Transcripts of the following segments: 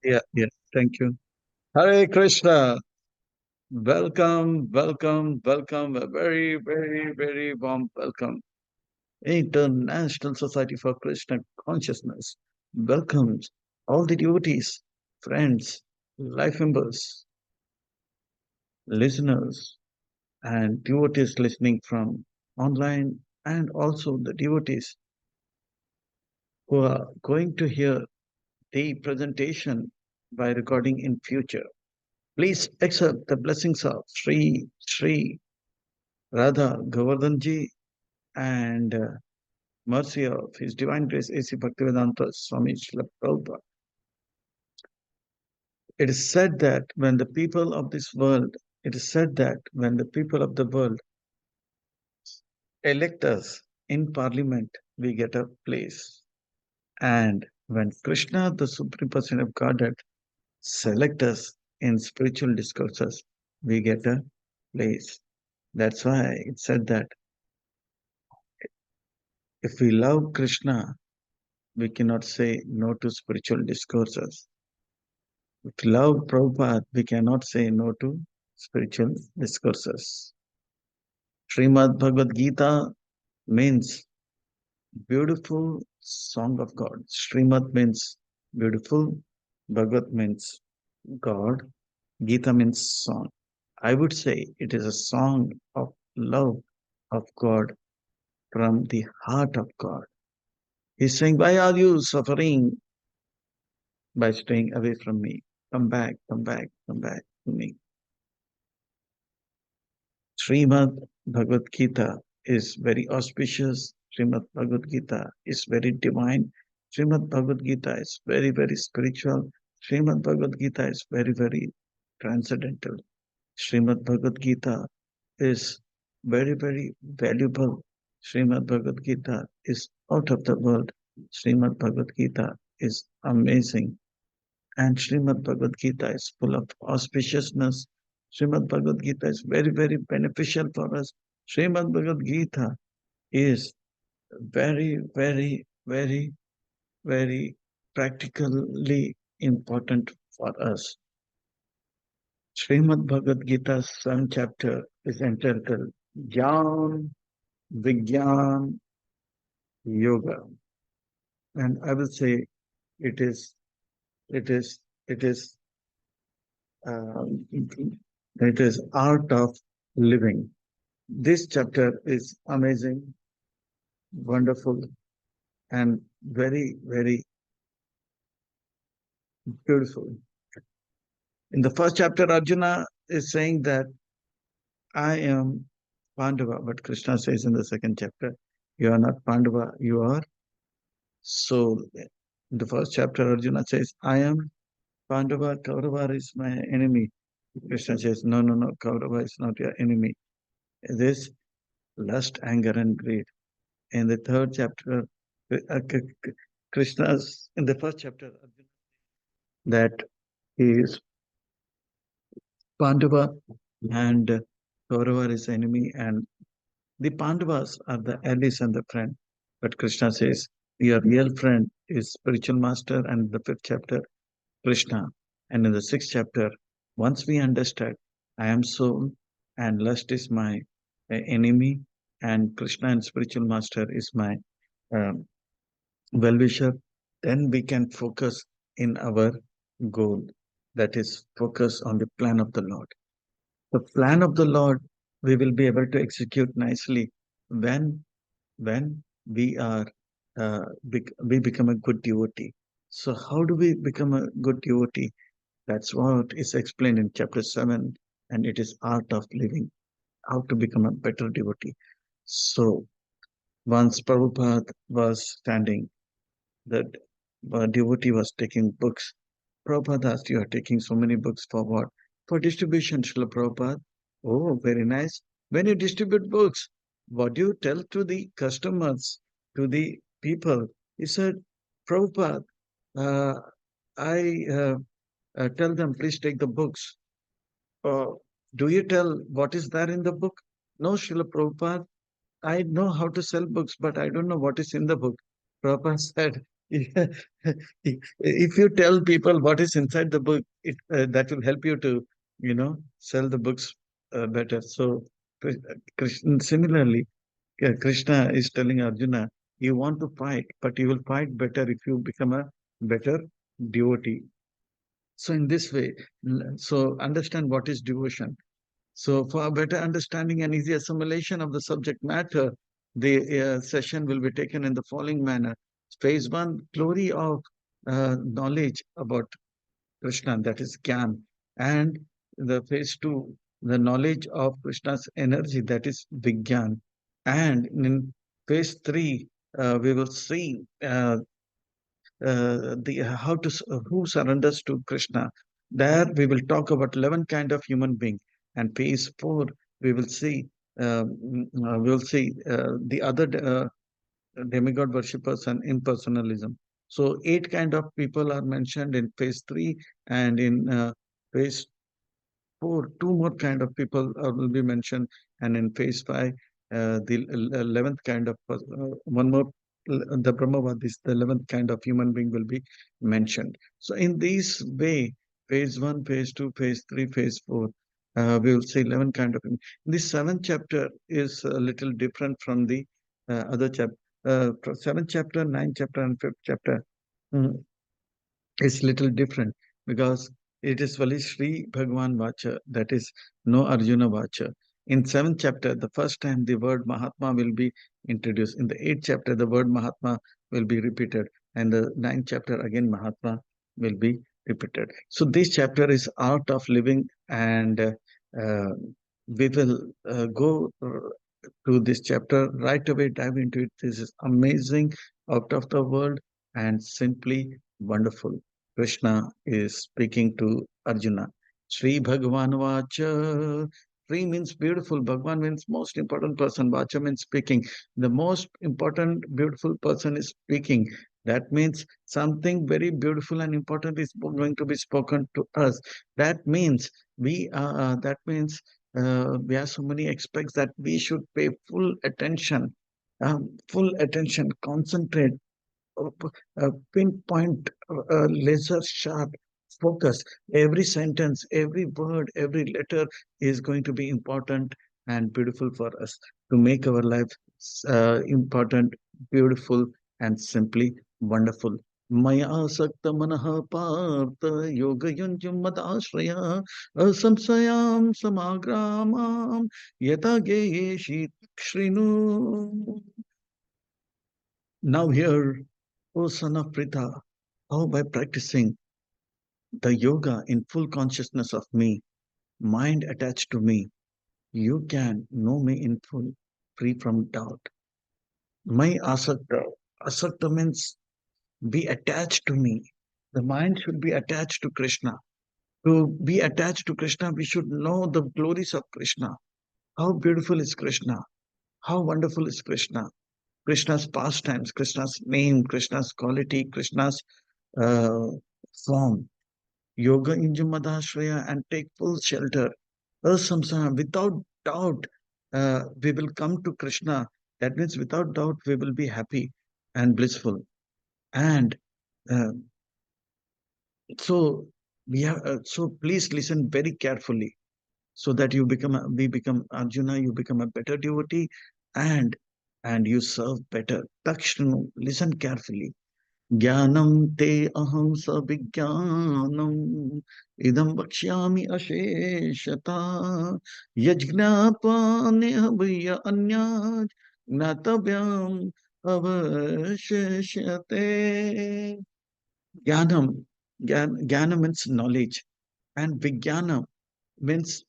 Yeah. Thank you. Hare Krishna. Welcome. A very warm welcome. International Society for Krishna Consciousness welcomes all the devotees, friends, life members, listeners, and devotees listening from online, and also the devotees who are going to hear the presentation by recording in future. Please accept the blessings of Sri Radha Govardhanji and mercy of His Divine Grace A.C. Bhaktivedanta Swami Srila Prabhupada. It is said that when the people of this world, it is said that when the people of the world elect us in parliament, we get a place. And when Krishna, the Supreme Person of Godhead, select us in spiritual discourses, we get a place. That's why it said that if we love Krishna, we cannot say no to spiritual discourses. If we love Prabhupada, we cannot say no to spiritual discourses. Srimad Bhagavad Gita means beautiful song of God. Srimad means beautiful, Bhagavad means God, Gita means song. I would say it is a song of love of God from the heart of God. He's saying, why are you suffering by staying away from me? Come back to me. Srimad Bhagavad Gita is very auspicious. Srimad Bhagavad Gita is very divine. Srimad Bhagavad Gita is very spiritual. Srimad Bhagavad Gita is very transcendental. Srimad Bhagavad Gita is very valuable. Srimad Bhagavad Gita is out of the world. Srimad Bhagavad Gita is amazing. And Srimad Bhagavad Gita is full of auspiciousness. Srimad Bhagavad Gita is very beneficial for us. Srimad Bhagavad Gita is very practically important for us. Srimad Bhagavad Gita's 7th chapter is entitled Jnana Vigyan Yoga. And I will say it is, it is, it is it is art of living. This chapter is amazing, wonderful, and very beautiful. In the first chapter, Arjuna is saying that I am Pandava, but Krishna says in the second chapter, you are not Pandava, you are soul. In the first chapter, Arjuna says, I am Pandava, Kaurava is my enemy. Krishna says, no, Kaurava is not your enemy. It is lust, anger, and greed. In the third chapter, Krishna's in the first chapter that he is Pandava and Kaurava is enemy, and the Pandavas are the allies and the friend. But Krishna says your real friend is spiritual master, and the fifth chapter Krishna, and in the sixth chapter, once we understand I am soul and lust is my enemy, and Krishna and spiritual master is my um, well-wisher, then we can focus in our goal. That is, focus on the plan of the Lord. The plan of the Lord we will be able to execute nicely when we are we become a good devotee. So how do we become a good devotee? That's what is explained in chapter 7, and it is art of living, how to become a better devotee. So once Prabhupada was standing, the devotee was taking books. Prabhupada asked, you are taking so many books for what? For distribution, Srila Prabhupada. Oh, very nice. When you distribute books, what do you tell to the customers, to the people? He said, Prabhupada, uh, I tell them, please take the books. Uh, do you tell what is there in the book? No, Srila Prabhupada, I know how to sell books, but I don't know what is in the book. Prabhupada said, If you tell people what is inside the book, that will help you to, sell the books better. So, Krishna, similarly, Krishna is telling Arjuna, you want to fight, but you will fight better if you become a better devotee. So, in this way, so understand what is devotion. So, for a better understanding and easy assimilation of the subject matter, the session will be taken in the following manner. Phase one, glory of knowledge about Krishna, that is Gyan. And the phase two, the knowledge of Krishna's energy, that is Vigyan. And in phase three, we will see the how to who surrenders to Krishna. There we will talk about 11 kind of human being, and phase four we will see the other demigod worshippers and impersonalism. So eight kind of people are mentioned in phase three, and in phase four, two more kind of people will be mentioned, and in phase five, the 11th kind of one more. The Brahmavadis, the 11th kind of human being will be mentioned. So, in this way, phase one, phase two, phase three, phase four, we will see 11 kind of. This seventh chapter is a little different from the other chapter. Seventh chapter, ninth chapter, and fifth chapter. mm, is little different because it is only Sri Bhagwan Vacha, that is no Arjuna Vacha. In seventh chapter, the first time the word Mahatma will be introduced. In the eighth chapter, the word Mahatma will be repeated. And the ninth chapter, again, Mahatma will be repeated. So this chapter is art of living, and uh, we will go to this chapter right away, dive into it. This is amazing, out of the world, and simply wonderful. Krishna is speaking to Arjuna. Sri Bhagavan Vacha. Sri means beautiful. Bhagavan means most important person. Vacha means speaking. The most important, beautiful person is speaking. That means something very beautiful and important is going to be spoken to us. That means we have so many aspects that we should pay full attention, concentrate, pinpoint, laser sharp focus. Every sentence, every word, every letter is going to be important and beautiful for us to make our life important, beautiful, and simply wonderful. Maya sakta manaha partha yoga yunjum madashraya asamsayam samagramam yata geyeshi shrinu. Now here, O son of Pritha, how by practicing the yoga in full consciousness of me, mind attached to me, you can know me in full, free from doubt. My asakta, asakta means be attached to me. The mind should be attached to Krishna. To be attached to Krishna, we should know the glories of Krishna. How beautiful is Krishna? How wonderful is Krishna? Krishna's pastimes, Krishna's name, Krishna's quality, Krishna's uh, form. Yoga Injumadashraya, and take full shelter. Asamsana, without doubt, we will come to Krishna. That means without doubt, we will be happy and blissful. And uh, so so please listen very carefully so that we become Arjuna, you become a better devotee, and you serve better. Takshanu, listen carefully. ज्ञानं ते अहं सविज्ञानम् इदं वक्ष्यामि अशेषता यज्ञात्वा नेह भय्य अन्यात् ज्ञातव्यम् अवशेष्यते. Jnanam, jnana means knowledge, and vijnana means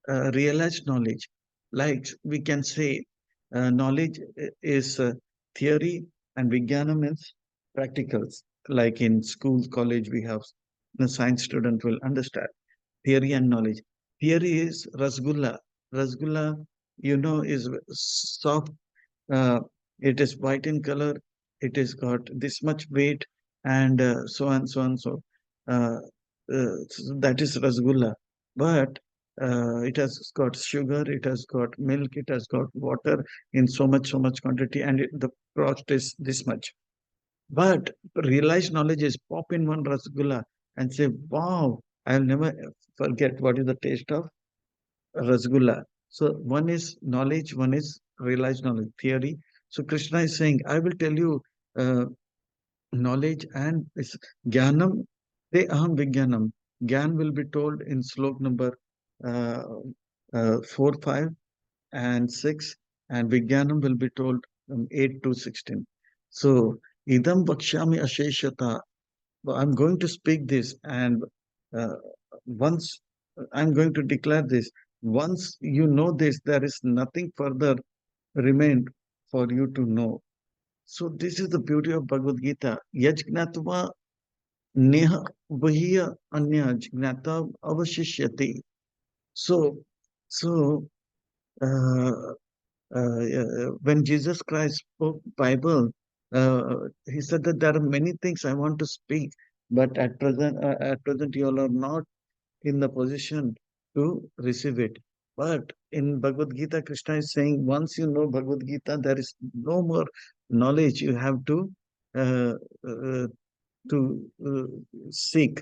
realized knowledge. Like we can say, knowledge is theory, and vijnana means practicals. Like in school, college, we have the science student will understand theory and knowledge. Theory is rasgulla. Rasgulla, is soft, uh, it is white in color, it is got this much weight, and so on, so on, so. Uh, so that is rasgulla. But it has got sugar, it has got milk, it has got water in so much quantity, and the cost is this much. But realized knowledge is pop in one rasgulla and say, wow, I'll never forget what is the taste of rasgulla. So one is knowledge, one is realized knowledge, theory. So Krishna is saying, I will tell you uh, knowledge and is jnanam, te aham vijnanam. Gyan will be told in slok number uh, 4, 5 and 6, and vijnanam will be told 8 to 16. So idam vakshami asheshata. I'm going to speak this, and uh, once I'm going to declare this, once you know this, there is nothing further remained for you to know. So this is the beauty of Bhagavad Gita. Yajgnatva neha vahiya anya jnata avashishyati. So, so uh, when Jesus Christ spoke Bible, he said that there are many things I want to speak, but at present you all are not in the position to receive it. But in Bhagavad Gita, Krishna is saying, once you know Bhagavad Gita, there is no more knowledge you have uh, uh, seek.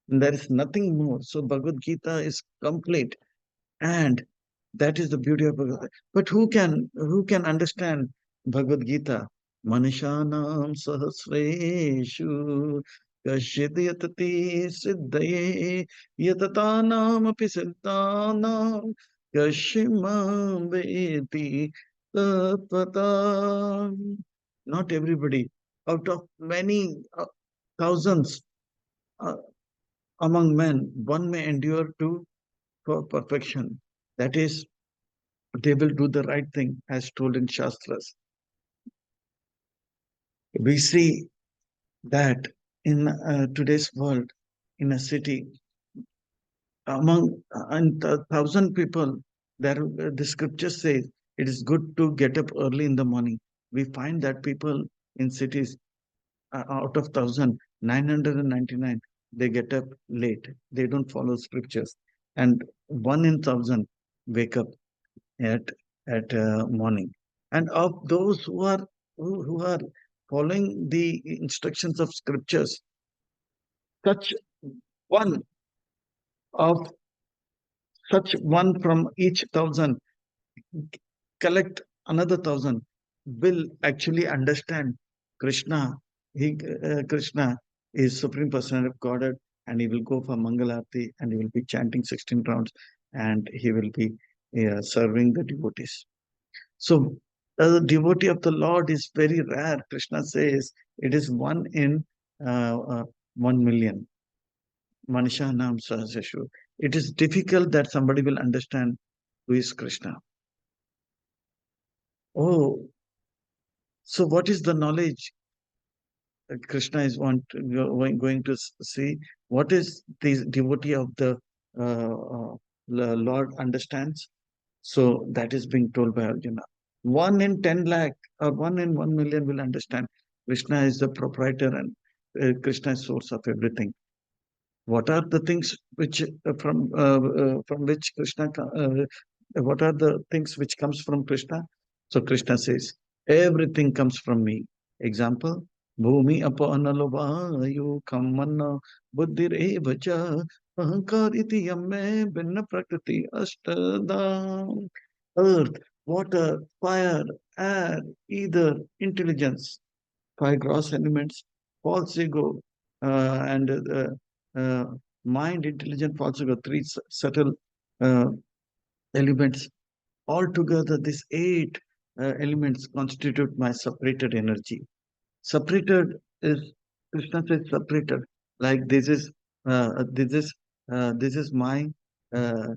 There is nothing more. So Bhagavad Gita is complete, and that is the beauty of Bhagavad Gita. But who can understand Bhagavad Gita? Manishanam sahasreshu kasyat yatati siddhaye yatatanam api siddhanam kasyimam veti tattvatam. Not everybody. Out of many thousands uh, among men, one may endure to for perfection. That is, they will do the right thing as told in Shastras. We see that in today's world, in a city, among thousand people, there the scriptures say it is good to get up early in the morning. We find that people in cities, out of 1,999, they get up late. They don't follow scriptures, and one in thousand wake up at morning. And of those who are following the instructions of scriptures, such one of such one from each thousand collect another thousand will actually understand Krishna. Krishna is supreme personality of Godhead, and he will go for Mangalarti, and he will be chanting 16 rounds, and he will be serving the devotees. So the devotee of the Lord is very rare. Krishna says it is one in 1 million. Manisha Nam Sahasashu. It is difficult that somebody will understand who is Krishna. Oh, so what is the knowledge Krishna is going to see? What is the devotee of the Lord understands? So that is being told by Arjuna. 1 in 10 lakh or 1 in 1 million will understand Krishna is the proprietor, and Krishna is source of everything. What are the things which from which Krishna? What are the things which comes from Krishna? So Krishna says, everything comes from me. Example, Bhumi apana vayu kamana buddhire cha ahankar iti yamme binna prakriti astada. Earth, water, fire, air, ether, intelligence, five gross elements, false ego, and uh, mind, intelligent, false ego, three subtle uh, elements. Altogether, these eight elements constitute my separated energy. Separated is Krishna says separated. Like this is my uh,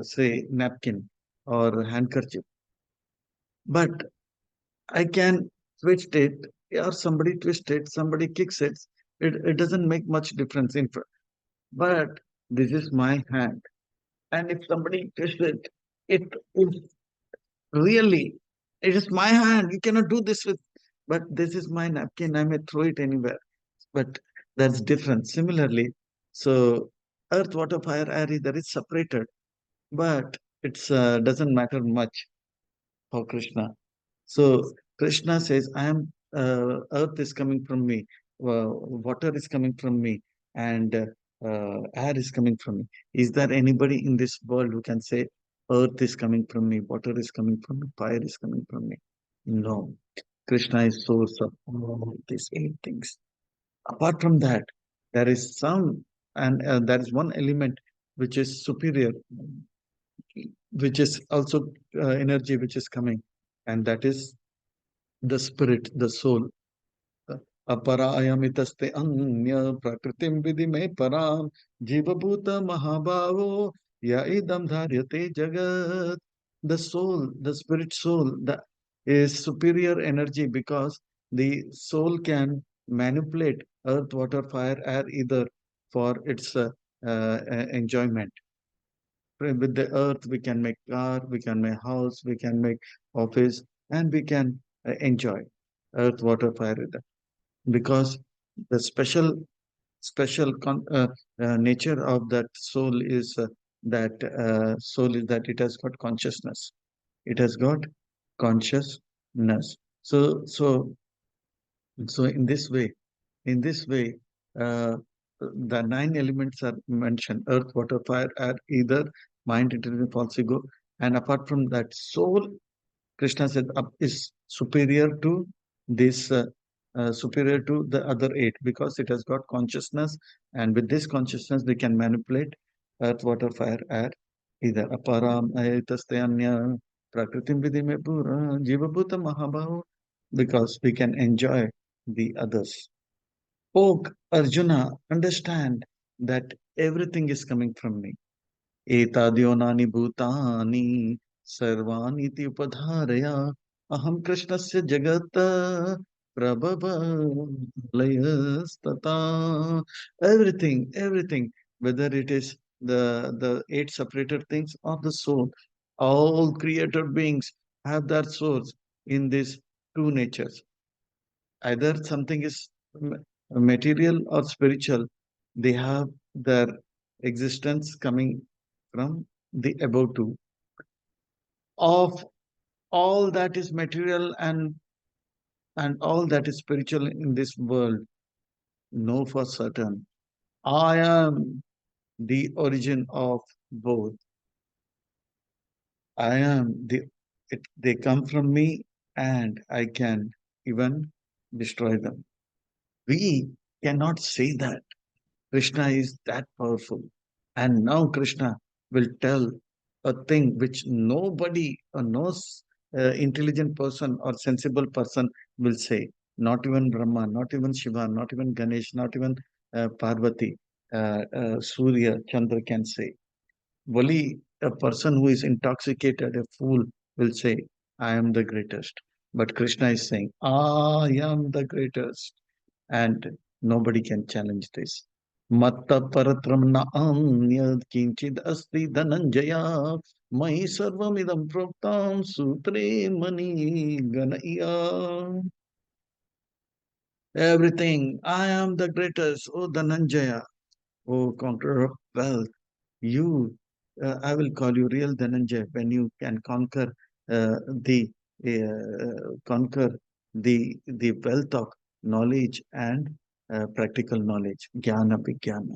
say napkin or handkerchief, but I can twist it, or somebody twist it, somebody kicks it. It doesn't make much difference in front. But this is my hand. And if somebody twists it, it is really, it is my hand. You cannot do this with, but this is my napkin. I may throw it anywhere. But that's different. Similarly, so earth, water, fire, air, either is separated, but it's doesn't matter much for Krishna. So Krishna says, I am earth is coming from me, water is coming from me, and air is coming from me. Is there anybody in this world who can say, earth is coming from me, water is coming from me, fire is coming from me? No. Krishna is source of all these eight things. Apart from that, there is some, and there is one element which is superior, which is also energy which is coming, and that is the spirit, the soul. अपरायमितस्ते अन्य प्रकृतिं विधि में पराम जीवभूत महाभावो या idam धार्यते jagat. The soul, the spirit soul, that is superior energy, because the soul can manipulate earth, water, fire, air, either for its enjoyment. With the earth, we can make car, we can make house, we can make office, and we can enjoy earth, water, fire, because the special nature of that soul is that it has got consciousness. It has got consciousness. So so so in this way uh, the nine elements are mentioned: earth, water, fire, air, either, mind, intelligence, false ego. And apart from that, soul, Krishna said, is superior to the other eight, because it has got consciousness, and with this consciousness we can manipulate earth, water, fire, air, either. Aparam ayatastanya prakritim vidime pura jivabhuta mahabhavu, because we can enjoy the others. Oh, Arjuna, understand that everything is coming from me. एताद्योनानि भूतानि सर्वाणीति उपधारया अहं कृष्णस्य जगत् प्रभवलयस्तथा. Everything, whether it is the eight separated things or the soul, all created beings have their source in these two natures. Either something is material or spiritual, they have their existence coming from the above two. Of all that is material and all that is spiritual in this world, know for certain, I am the origin of both. I am they come from me, and I can even destroy them. We cannot say that Krishna is that powerful. And now Krishna will tell a thing which nobody, or no intelligent person or sensible person will say. Not even Brahma, not even Shiva, not even Ganesh, not even Parvati, Surya, Chandra can say. Only a person who is intoxicated, a fool, will say, I am the greatest. But Krishna is saying, I am the greatest. And nobody can challenge this. Matta paratram na anyad kinchid asti dhananjaya mai sarvamidam proktam sutre mani ganaya. Everything, I am the greatest, O Dhananjaya, O conqueror of wealth. You, I will call you real Dhananjaya when you can the conquer the wealth of knowledge and practical knowledge, jnana vijnana.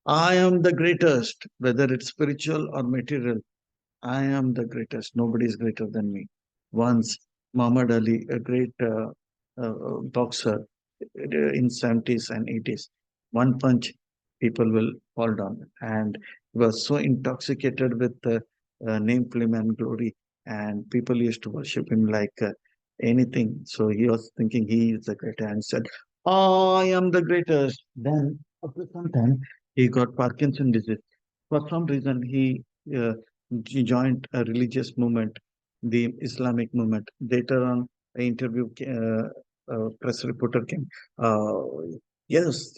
I am the greatest, whether it's spiritual or material. I am the greatest. Nobody is greater than me. Once Muhammad Ali, a great boxer in 70s and 80s, one punch, people will fall down. And he was so intoxicated with name, fame, and glory. And people used to worship him like anything. So he was thinking he is the greatest, and said, I am the greatest. Then, after some time, he got Parkinson disease. For some reason, uh, he joined a religious movement, the Islamic movement. Later on, an interview, press reporter came. Uh, yes,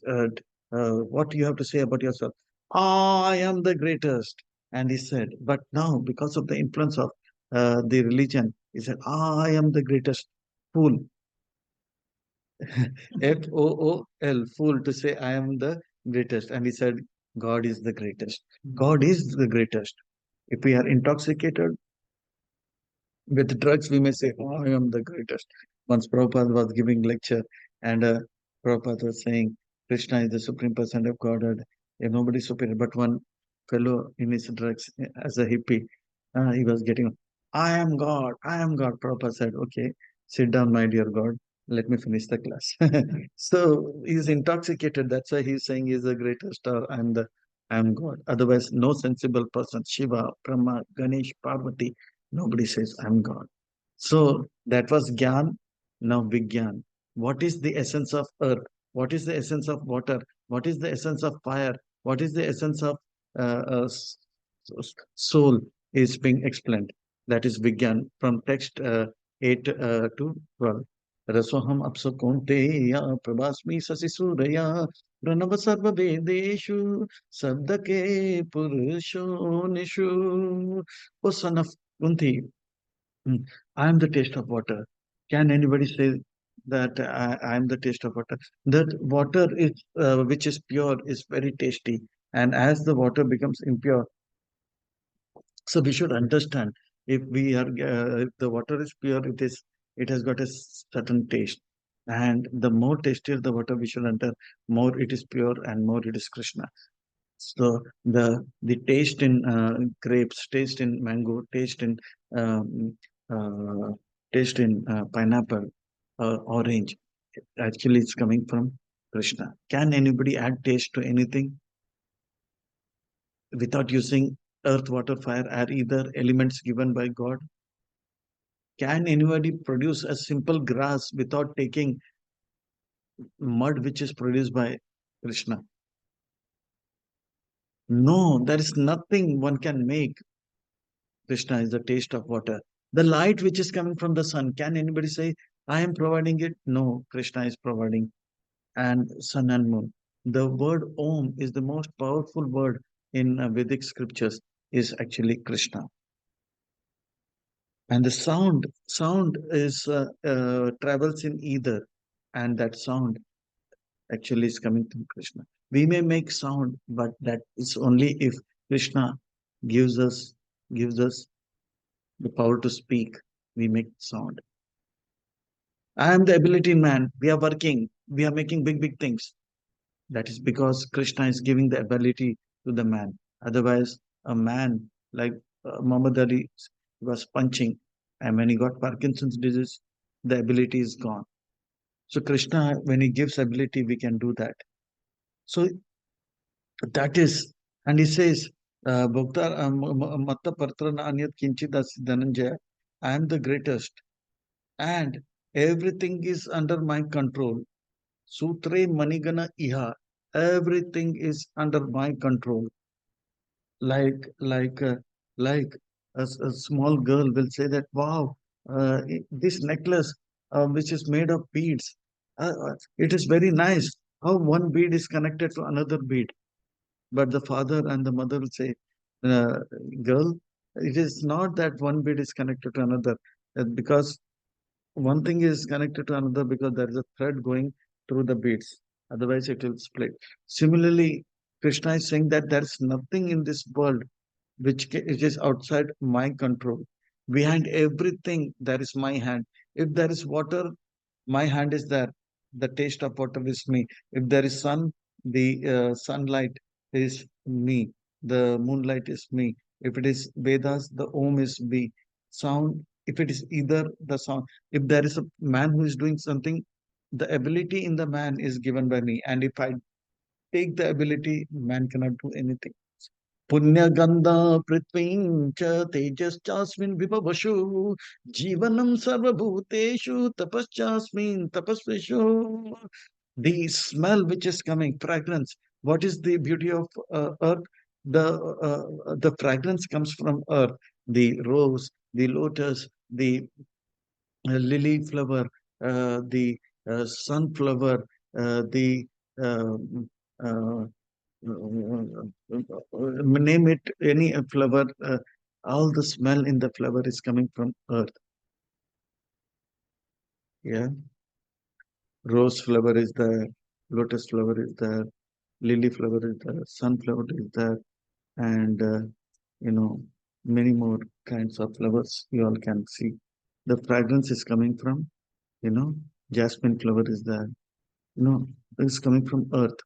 what do you have to say about yourself? I am the greatest. And he said, but now, because of the influence of the religion, he said, I am the greatest. Fool. Fool, fool, to say I am the greatest. And he said, God is the greatest. God is the greatest. If we are intoxicated, With drugs, we may say, "Oh, I am the greatest." Once Prabhupada was giving lecture, and Prabhupada was saying, Krishna is the supreme person of Godhead. Nobody is superior. But one fellow in his drugs, as a hippie, he was getting, I am God, I am God. Prabhupada said, okay, sit down, my dear God. Let me finish the class. So he's intoxicated. That's why he's saying he's the greatest, or I am God. Otherwise, no sensible person, Shiva, Brahma, Ganesh, Parvati, nobody says, I'm God. So that was Gyan, now Vigyan. What is the essence of earth? What is the essence of water? What is the essence of fire? What is the essence of soul is being explained. That is Vigyan from text 8 to 12. Rasoham apso konteya prabhasmi sasi suraya pranava sarva vedeshu sabdake purushonishu. O son of Kunti, I am the taste of water. Can anybody say that I am the taste of water? That water is which is pure is very tasty, and as the water becomes impure, so we should understand if we are if the water is pure, it has got a certain taste, and the more tastier the water we should enter, more it is pure and more it is Krishna. So the taste in grapes, taste in mango, um, uh, taste in pineapple, orange, actually it's coming from Krishna. Can anybody add taste to anything without using earth, water, fire, air, either elements given by God? Can anybody produce a simple grass without taking mud which is produced by Krishna? No, there is nothing one can make. Krishna is the taste of water. The light which is coming from the sun, can anybody say, I am providing it? No, Krishna is providing. And sun and moon. The word Om is the most powerful word in Vedic scriptures, is actually Krishna. And the sound is travels in either, and that sound actually is coming from Krishna. We may make sound, but that is only if Krishna gives us gives us the power to speak. We make sound. I am the ability man. We are working. We are making big things. That is because Krishna is giving the ability to the man. Otherwise, a man like Muhammad Ali was punching, and when he got Parkinson's disease, the ability is gone. So Krishna, when he gives ability, we can do that. So that is, and he says, Bhakta Matta Partrana Anyat Kinchit Dhananjaya, I am the greatest, and everything is under my control. Sutre Manigana Iha, everything is under my control. Like like uh, like a small girl will say that, wow, this necklace which is made of beads, it is very nice. How one bead is connected to another bead. But the father and the mother will say, uh, girl, it is not that one bead is connected to another, because one thing is connected to another because there is a thread going through the beads. Otherwise, it will split. Similarly, Krishna is saying that there is nothing in this world which is outside my control. Behind everything, there is my hand. If there is water, my hand is there. The taste of water is me. If there is sun, the sunlight is me. The moonlight is me. If it is Vedas, the Om is me. Sound, if it is either the sound, if there is a man who is doing something, the ability in the man is given by me. And if I take the ability, man cannot do anything. पुण्यगन्धा पृथ्वीं च तेजश्चास्मिन् विभवशु जीवनं सर्वभूतेषु तपश्चास्मिन् तपस्विषु. The smell which is coming, fragrance. What is the beauty of earth? The fragrance comes from earth. The rose, the lotus, the lily flower, the sunflower, the uh, uh, name it any flower, all the smell in the flower is coming from earth. Yeah, rose flower is there, lotus flower is there, lily flower is there, sunflower is there, and you know. many more kinds of flowers you all can see. The fragrance is coming from, you know, jasmine flower is there, you know, it's coming from earth.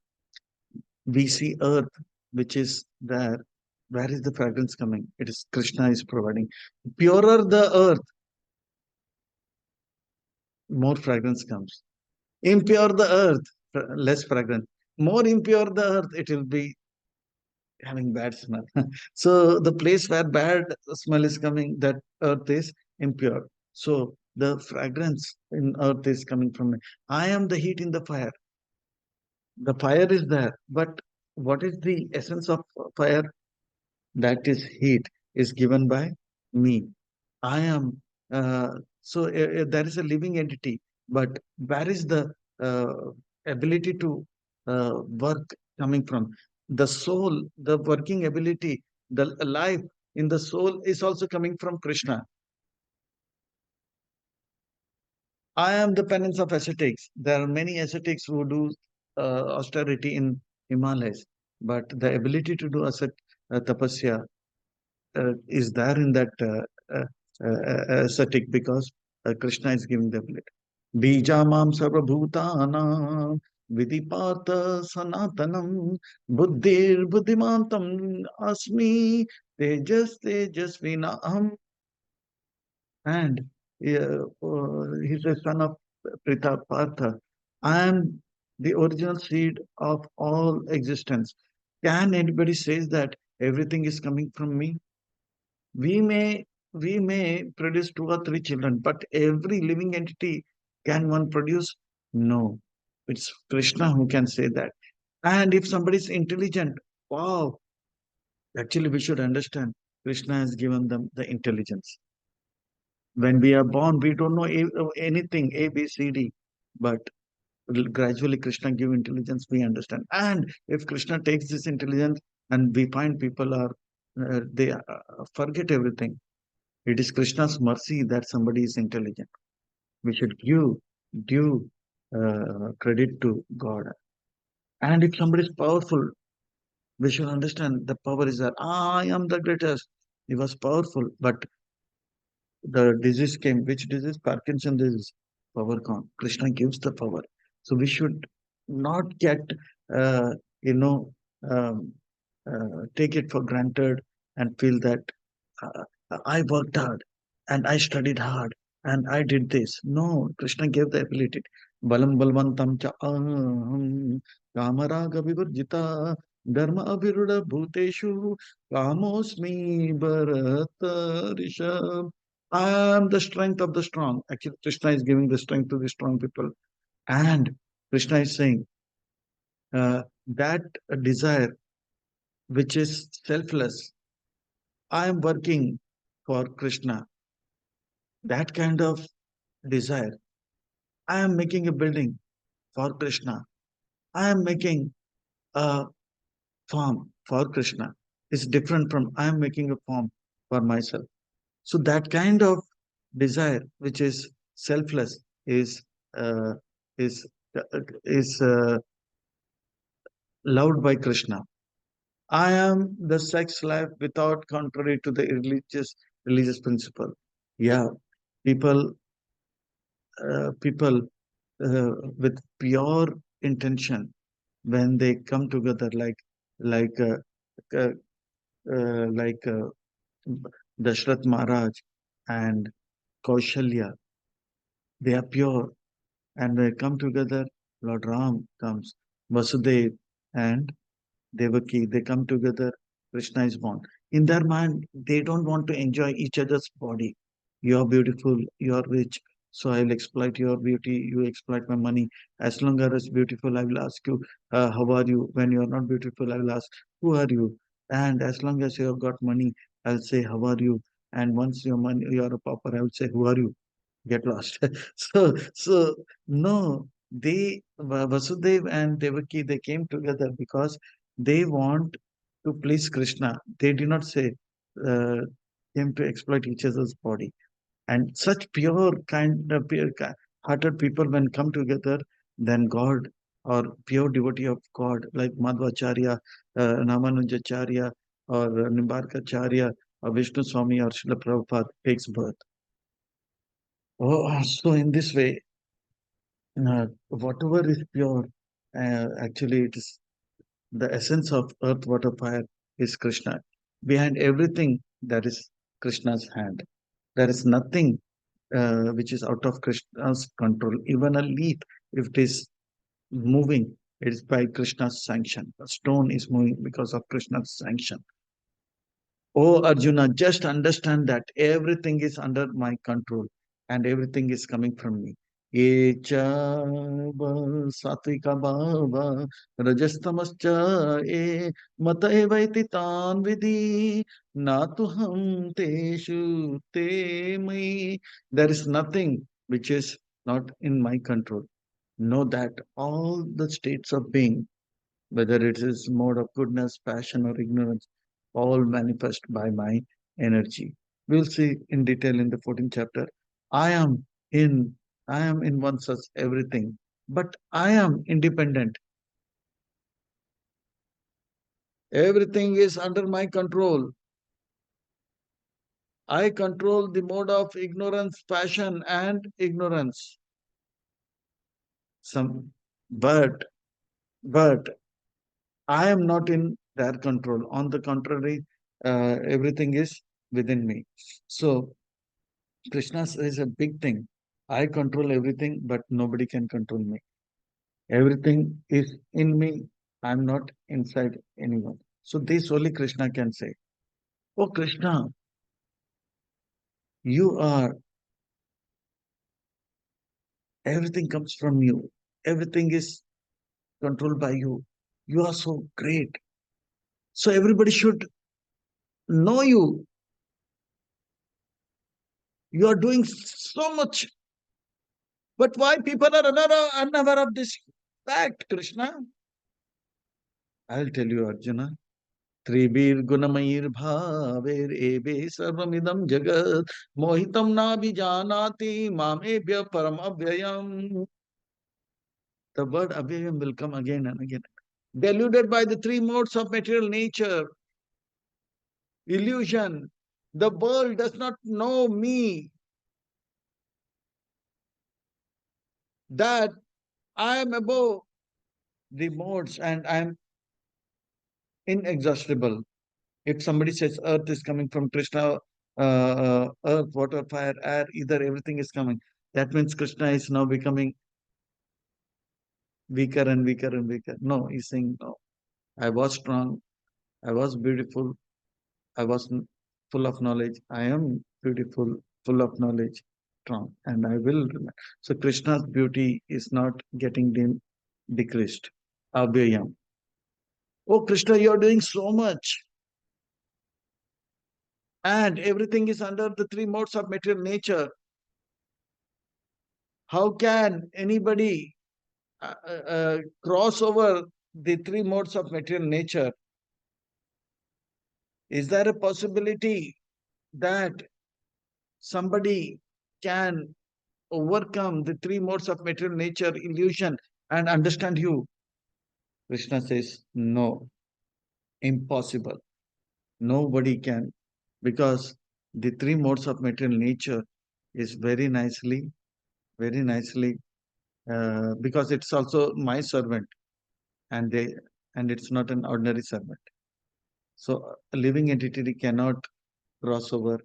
We see earth, which is there. Where is the fragrance coming? It is Krishna is providing. Purer the earth, more fragrance comes. Impure the earth, less fragrance. More impure the earth, it will be having bad smell. So the place where bad smell is coming, that earth is impure. So the fragrance in earth is coming from me. I am the heat in the fire. The fire is there, but what is the essence of fire? That is heat is given by me. I am there is a living entity, but where is the uh, ability to work coming from? The soul, the working ability, the life in the soul is also coming from Krishna. I am the penance of ascetics. There are many ascetics who do austerity in Himalayas, but the ability to do tapasya is there in that ascetic because Krishna is giving the ability. Bijamam sarvabhutanam vidipata sanatanam buddhir buddhimantam asmi tejasvina aham. And he's a son of Pritapatha. I am the original seed of all existence. Can anybody say that everything is coming from me? We may we may produce two or three children, but every living entity can one produce? No. It's Krishna who can say that. And if somebody is intelligent, wow, actually we should understand Krishna has given them the intelligence. When we are born, we don't know anything, A, B, C, D, but gradually Krishna give intelligence, we understand. And if Krishna takes this intelligence and we find people are, they forget everything. It is Krishna's mercy that somebody is intelligent. We should give due credit to God. And if somebody is powerful, we should understand the power is that I am the greatest. He was powerful, but the disease came. Which disease? Parkinson disease. Power gone. Krishna gives the power. So we should not get, uh, you know, um, take it for granted and feel that uh, I worked hard and I studied hard and I did this. No, Krishna gave the ability. Balam balvantam cha aham kamaraga vivarjita dharma aviruda bhuteshu kamosmi bharata rishabh. I am the strength of the strong. Actually, Krishna is giving the strength to the strong people. And Krishna is saying that desire which is selfless, I am working for Krishna. That kind of desire. I am making a building for Krishna. I am making a farm for Krishna. It's different from I am making a farm for myself. So that kind of desire, which is selfless, uh, is is loved by Krishna. I am the sex life without contrary to the religious principle. Yeah, people people with pure intention when they come together like uh, uh, like Dashrath Maharaj and Kaushalya, they are pure and they come together. Lord Ram comes, Vasudev and Devaki, they come together, Krishna is born. In their mind, they don't want to enjoy each other's body. You're beautiful, you're rich, so I'll exploit your beauty, you exploit my money. As long as it's beautiful, I will ask you, how are you? When you're not beautiful, I will ask, who are you? And as long as you have got money, I'll say, how are you? And once your money, you're a pauper, I will say, who are you? Get lost. So no, Vasudev and Devaki, they came together because they want to please Krishna. They did not say uh, came to exploit each other's body. And such pure kind of hearted people when come together, then God or pure devotee of God like Madhvacharya, Ramanujacharya or Nimbarkacharya a Vishnu Swami or Srila Prabhupada takes birth. Oh, so in this way, whatever is pure, actually it is the essence of earth, water, fire is Krishna. Behind everything, that is Krishna's hand. There is nothing which is out of Krishna's control. Even a leaf, if it is moving, it is by Krishna's sanction. A stone is moving because of Krishna's sanction. Oh, Arjuna, just understand that everything is under my control and everything is coming from me. Echa satvika bhava rajastamascha mata evaiti tan vidhi natuham teshu te mai. There is nothing which is not in my control. Know that all the states of being, whether it is mode of goodness, passion, or ignorance, all manifest by my energy. We'll see in detail in the 14th chapter. I am in, I am in one such everything, but I am independent. Everything is under my control. I control the mode of ignorance, passion, and ignorance. Some, but, but I am not in their control. On the contrary, everything is within me. So Krishna is a big thing. I control everything, but nobody can control me. Everything is in me. I'm not inside anyone. So this only Krishna can say. Oh Krishna, you are, everything comes from you. Everything is controlled by you. You are so great. So everybody should know you. You are doing so much. But why people are unaware of this fact, Krishna? I'll tell you, Arjuna. त्रिभिर् गुणमयिर्भावैर् एवे सर्वमिदं जगत् मोहितं नाभिजानाति मामेभ्य param avyayam. The word avyayam will come again and again. Deluded by the three modes of material nature, illusion. The world does not know me, that I am above the modes and I am inexhaustible. If somebody says earth is coming from Krishna, earth, water, fire, air, either everything is coming, that means Krishna is now becoming weaker and weaker and weaker. No, he's saying, no, I was strong, I was beautiful, I was full of knowledge, I am beautiful, full of knowledge, strong, and I will remain. So Krishna's beauty is not getting decreased. Abhyayam. Oh, Krishna, you're doing so much. And everything is under the three modes of material nature. How can anybody cross over the three modes of material nature? Is there a possibility that somebody can overcome the three modes of material nature, illusion, and understand you? Krishna says, no, impossible. Nobody can, because the three modes of material nature is very nicely, because it's also my servant, and they, and it's not an ordinary servant. So a living entity cannot cross over.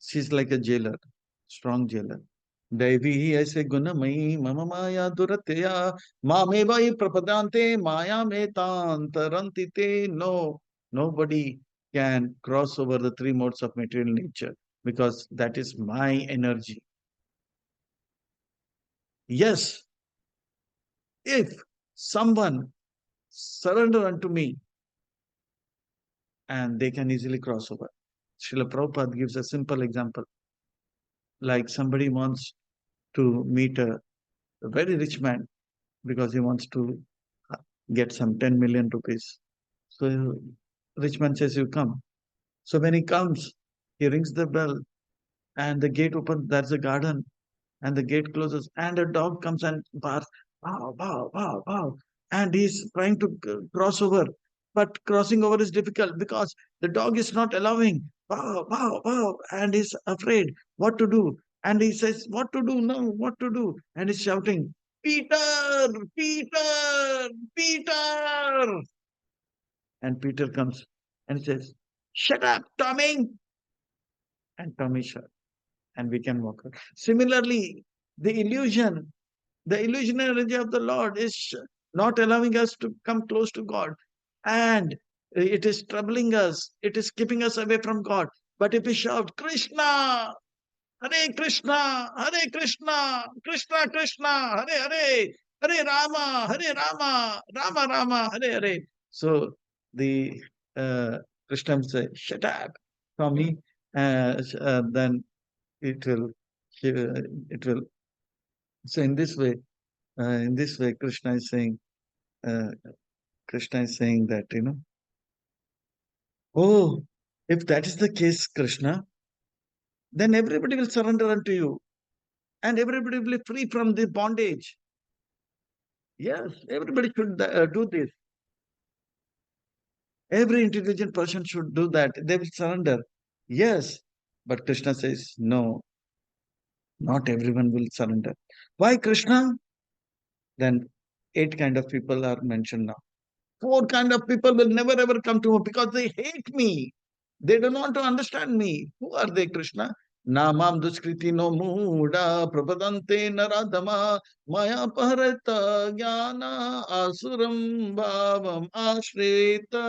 She's like a jailer, strong jailer. दैवी ही ऐसे गुणमयी मम माया दुरतया मामे वही प्रपदान्ते माया में तांतरन्ति ते. No, nobody can cross over the three modes of material nature, because that is my energy. Yes, if someone surrender unto me, and they can easily cross over. Srila Prabhupada gives a simple example. Like somebody wants to meet a very rich man because he wants to get some 10 million rupees. So rich man says, you come. So when he comes, he rings the bell and the gate opens. There's a garden and the gate closes and a dog comes and barks, wow, wow, wow, wow. And he's trying to cross over. But crossing over is difficult because the dog is not allowing. Wow, wow, wow. And he's afraid what to do. And he says, what to do now? What to do? And he's shouting, Peter, Peter, Peter. And Peter comes and says, shut up, Tommy. And Tommy shut. And we can walk out. Similarly, the illusion, the illusionary energy of the Lord is not allowing us to come close to God. And it is troubling us. It is keeping us away from God. But if we shout, Krishna, Hare Krishna, Hare Krishna, Krishna Krishna, Hare Hare, Hare Rama, Hare Rama, Rama Rama, Hare Hare. So the Krishna will say, shut up, Tommy. Then it will, it will. So in this way, uh, Krishna is saying that, oh, if that is the case, Krishna, then everybody will surrender unto you and everybody will be free from the bondage. Yes, everybody should do this. Every intelligent person should do that. They will surrender. Yes, but Krishna says, no, not everyone will surrender. Why Krishna? Then eight kind of people are mentioned now. Four kind of people will never ever come to me because they hate me. They do not understand me. Who are they, Krishna? Namam duskriti no muda prapadante naradama maya parata jnana asuram bhavam ashrita.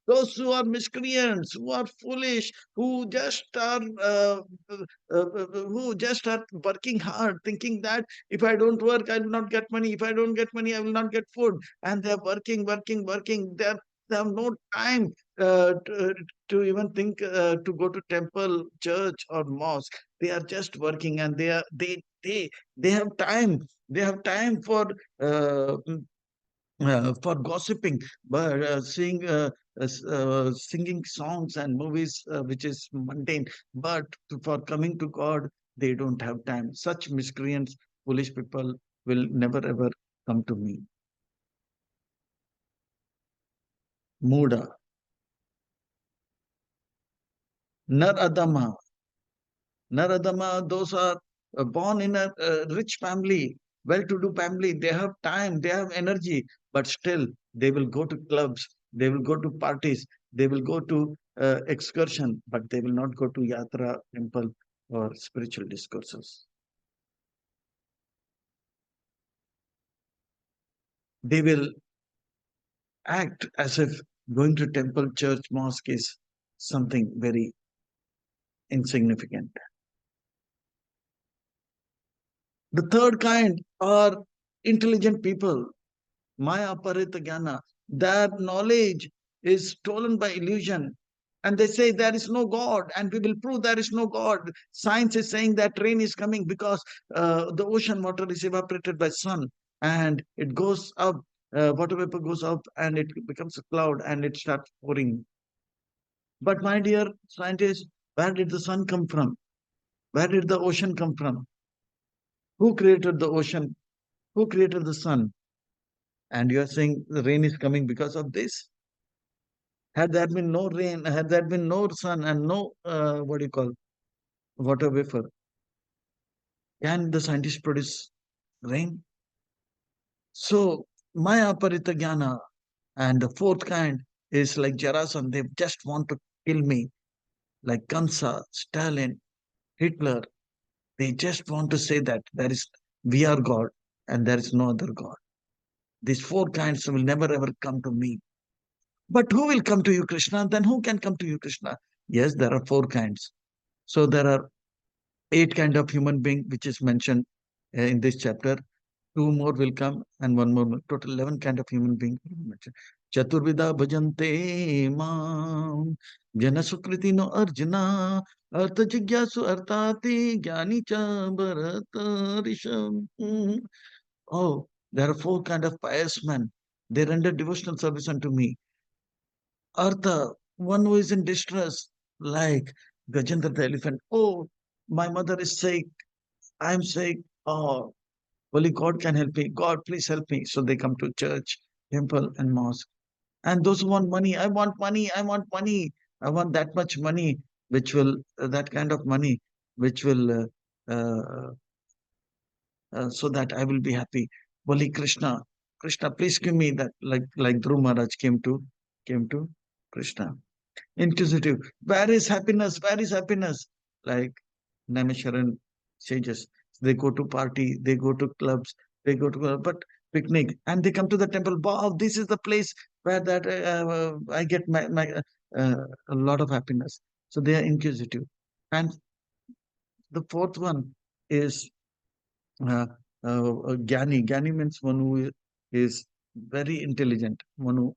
Those who are miscreants, who are foolish, who just are working hard, thinking that if I don't work, I will not get money. If I don't get money, I will not get food. And they're working, working, working. They have no time to even think to go to temple, church, or mosque. They are just working, and they have time. They have time for gossiping, but singing songs and movies, which is mundane. But for coming to God, they don't have time. Such miscreants, foolish people will never ever come to me. Muda, Nar Adama, Naradama, those are born in a rich family, well-to-do family. They have time, they have energy, but still they will go to clubs, they will go to parties, they will go to excursion, but they will not go to yatra, temple, or spiritual discourses. They will act as if going to temple, church, mosque is something very insignificant. The third kind are intelligent people. Maya Parita Jnana. Their knowledge is stolen by illusion. And they say there is no God, and we will prove there is no God. Science is saying that rain is coming because the ocean water is evaporated by sun, and it goes up. Water vapor goes up, and it becomes a cloud, and it starts pouring. But my dear scientists, where did the sun come from? Where did the ocean come from? Who created the ocean? Who created the sun? And you are saying the rain is coming because of this? Had there been no rain, had there been no sun and no, what do you call, water vapor, can the scientists produce rain? So, Maya Parita Jnana, and the fourth kind is like Jarasan, they just want to kill me, like Kamsa, Stalin, Hitler. They just want to say that we are God and there is no other God. These four kinds will never ever come to me. But who will come to you, Krishna? Then who can come to you, Krishna? Yes, there are four kinds. So there are eight kind of human being which is mentioned in this chapter. Two more will come and one more. Total 11 kind of human being mentioned. Chaturvida bhajante mam jana sukriti no arjuna artha jigyasu artati jnani cha bharata risham. Oh, there are four kind of pious men. They render devotional service unto me. Artha, one who is in distress, like Gajendra the elephant. Oh, my mother is sick. I'm sick. Oh, only God can help me. God, please help me. So they come to church, temple, and mosque. And those who want money, I want money, I want money. I want that much money, which will, that kind of money, which will, uh, so that I will be happy. Only Krishna, Krishna, please give me that, like Dhruv Maharaj came to Krishna. Inquisitive. Where is happiness? Where is happiness? Like Naimisharan sages. They go to party, they go to clubs, they go to but picnic, and they come to the temple. Wow, this is the place where that I get a lot of happiness. So they are inquisitive. And the fourth one is Gyani. Gyani means one who is very intelligent, one who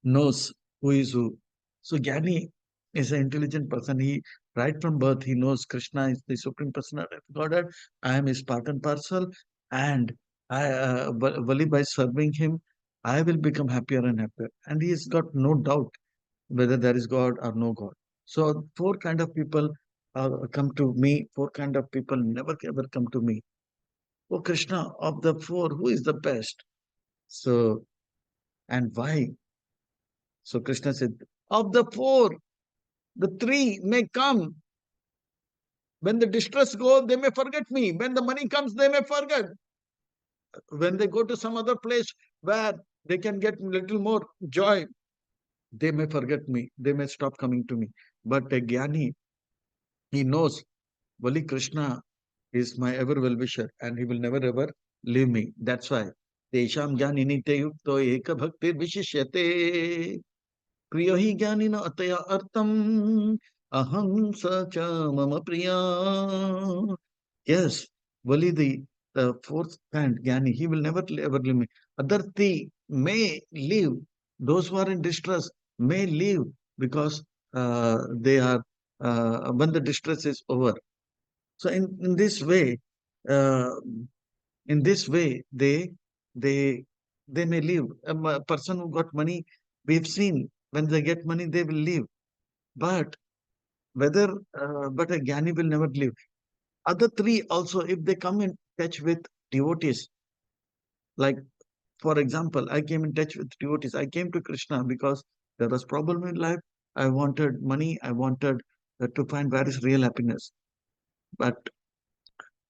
knows who is who. So Gyani is an intelligent person. He, right from birth, he knows Krishna is the supreme personality of Godhead. I am his part and parcel, and only by serving him, I will become happier and happier. And he has got no doubt whether there is God or no God. So four kind of people come to me. Four kind of people never ever come to me. Oh Krishna, of the four, who is the best? So, and why? So Krishna said, of the four, the three may come. When the distress go, they may forget me. When the money comes, they may forget. When they go to some other place where they can get little more joy, they may forget me. They may stop coming to me. But a Jnani, he knows, Vali Krishna is my ever well-wisher and he will never ever leave me. That's why. Tesham jnanini te yukto eka bhaktir vishishyate. प्रिय ही ज्ञानिन अतया अर्थम aham sacha mama priya. Yes, Vali the fourth kind, Jnani, he will never ever leave me. Adarti may leave. Those who are in distress may leave because they are, when the distress is over. So in this way, uh, they they they may leave. A person who got money, we've seen when they get money, they will leave. But whether, but a Jnani will never leave. Other three also, if they come in touch with devotees, like for example, I came in touch with devotees. I came to Krishna because there was problem in life. I wanted money. I wanted to find where is real happiness. But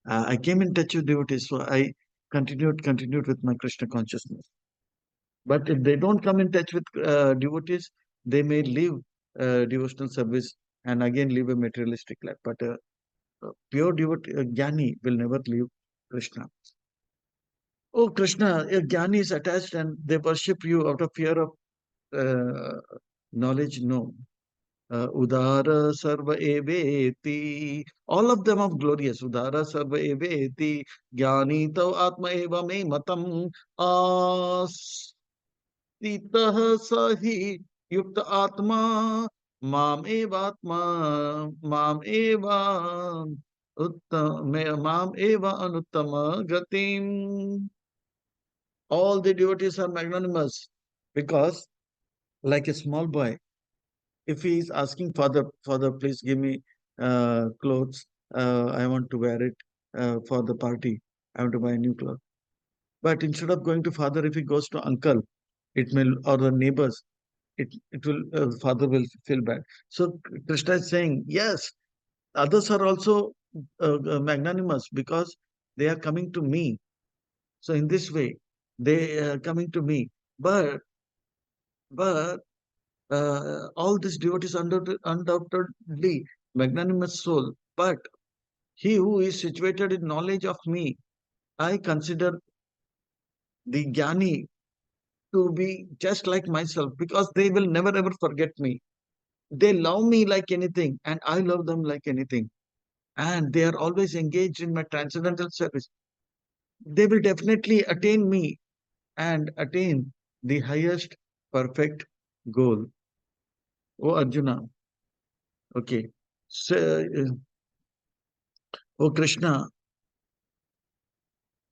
I came in touch with devotees, so I continued with my Krishna consciousness. But if they don't come in touch with devotees, they may leave devotional service and again live a materialistic life. But pure devotee, Jnani will never leave Krishna. Oh, Krishna, a Jnani is attached and they worship you out of fear of knowledge. No. Udara Sarva Eveti. All of them are glorious. Udara Sarva Eveti. Jnani Tau Atma Eva Me Matam. As Titah sahi yukta atma mam eva mam eva anuttama gatim. All the devotees are magnanimous because, like a small boy, if he is asking father, please give me clothes, I want to wear it for the party, I want to buy a new cloth. But instead of going to father, if he goes to uncle, it may, or the neighbors, it will, father will feel bad. So Krishna is saying, yes, others are also magnanimous because they are coming to me. So in this way, they are coming to me. But but all these devotees undoubtedly magnanimous soul. But he who is situated in knowledge of me, I consider the Jnani to be just like myself because they will never ever forget me. They love me like anything, and I love them like anything. And they are always engaged in my transcendental service. They will definitely attain me and attain the highest perfect goal. Oh, Arjuna. Okay. So, oh, Krishna,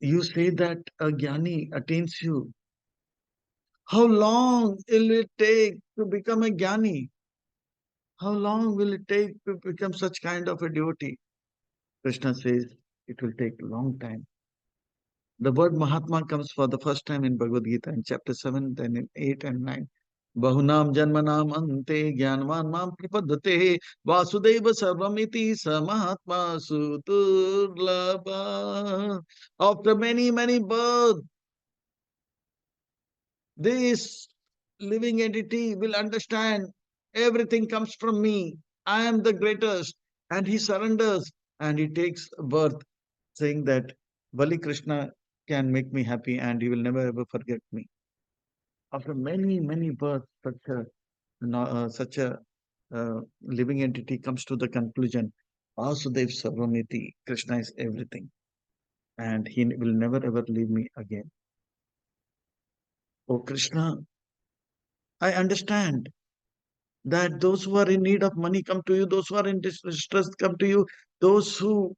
you say that a Jnani attains you. How long will it take to become a Jnani? How long will it take to become such kind of a devotee? Krishna says it will take a long time. The word Mahatma comes for the first time in Bhagavad Gita in chapter 7, then in 8 and 9. Bahunam janmanam ante jnanvan mam prapadate vasudeva sarvamiti samahatma suturlabha. After many, many births, this living entity will understand everything comes from me. I am the greatest. And he surrenders and he takes birth, saying that Bali Krishna can make me happy and he will never ever forget me. After many, many births, such a living entity comes to the conclusion, Vasudev Sarvamiti, Krishna is everything, and he will never ever leave me again. Oh Krishna, I understand that those who are in need of money come to you, those who are in distress come to you, those who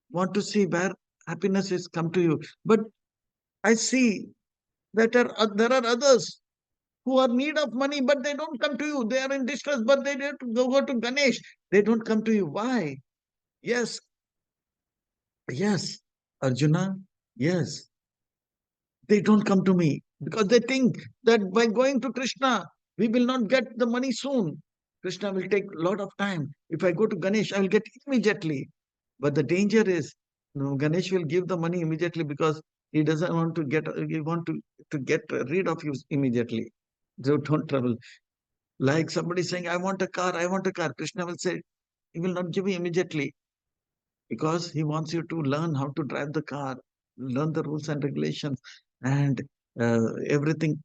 want to see where happiness is come to you. But I see that there are others who are in need of money, but they don't come to you. They are in distress, but they don't go to Ganesh. They don't come to you. Why? Yes, yes, Arjuna, yes. They don't come to me because they think that by going to Krishna, we will not get the money soon. Krishna will take a lot of time. If I go to Ganesh, I will get immediately. But the danger is, Ganesh will give the money immediately because he doesn't want to get, he want to get rid of you immediately. So don't trouble. Like somebody saying, I want a car, I want a car. Krishna will say, he will not give you immediately because he wants you to learn how to drive the car, learn the rules and regulations, and everything.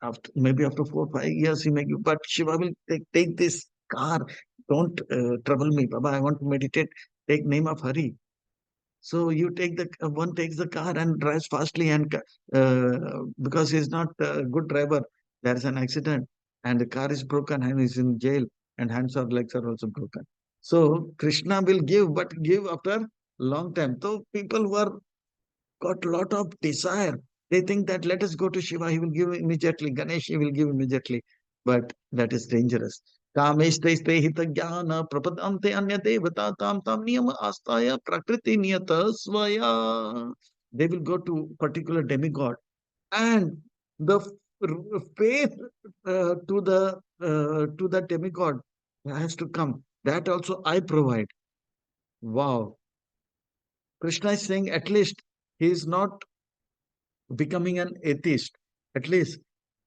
After maybe after 4 5 years, he may give. But Shiva will take this car. Don't trouble me, Baba. I want to meditate. Take name of Hari. So you take the one takes the car and drives fastly, and because he's not a good driver, there is an accident, and the car is broken, and he's in jail, and hands or legs are also broken. So Krishna will give, but give after long time. So people who are got lot of desire, they think that let us go to Shiva, he will give immediately. Ganesh, he will give immediately. But that is dangerous. Kameshte hita jnana prapadante anya devata tam tam niyama astaya prakriti niyata svaya. They will go to particular demigod and the faith to the demigod has to come. That also I provide. Wow. Krishna is saying at least he is not becoming an atheist. At least